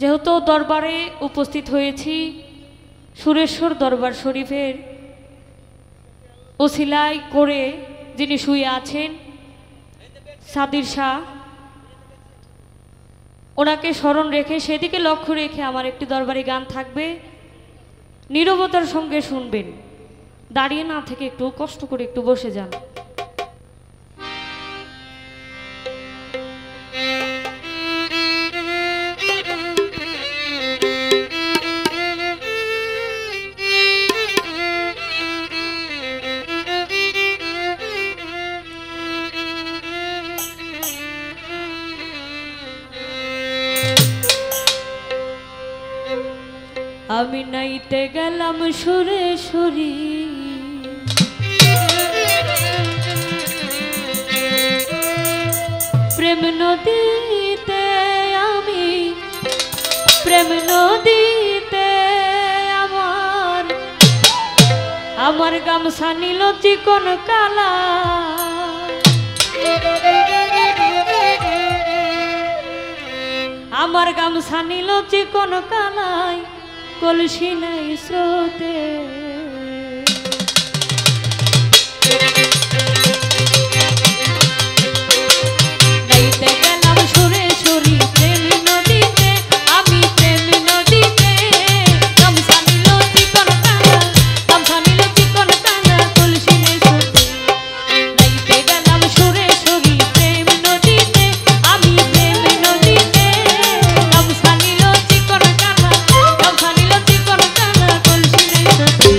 যেহেতু দরবারে উপস্থিত হয়েছি সুরেশ্বর দরবার শরীফের ওসিলাই করে যিনি শুয়ে আছেন সাদির শাহ, ওনাকে স্মরণ রেখে সেদিকে লক্ষ্য রেখে আমার একটি দরবারি গান থাকবে, নীরবতার সঙ্গে শুনবেন, দাঁড়িয়ে না থেকে একটু কষ্ট করে একটু বসে যান। আমি নাইতে গেলাম সুরেশ্বরী, প্রেম নদীতে, আমি প্রেম নদীতে আমার গামছা নীল চিকন কালা, আমার গামছা নীল চিকন কালাই কলসি নাই স্রোতে। নাইতে গেলাম সুরেশ্বরী প্রেম নদীতে, আমি প্রেম নদীতে গামছা নীল চিকন কালা, গামছা নীল চিকন কালা কলসি নাই স্রোতে। নাইতে গেলাম সুরেশ্বরী প্রেম নদীতে, আমি প্রেম নদীতে গামছা নীল চিকন কালা, গামছা নীল চিকন কালা কলসি নাই স্রোতে।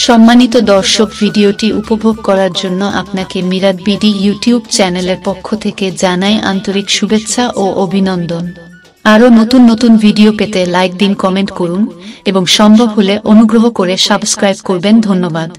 সম্মানিত দর্শক, ভিডিওটি উপভোগ করার জন্য আপনাকে মিরাত বিডি ইউটিউব চ্যানেলের পক্ষ থেকে জানাই আন্তরিক শুভেচ্ছা ও অভিনন্দন। আরও নতুন নতুন ভিডিও পেতে লাইক দিন, কমেন্ট করুন এবং সম্ভব হলে অনুগ্রহ করে সাবস্ক্রাইব করবেন। ধন্যবাদ।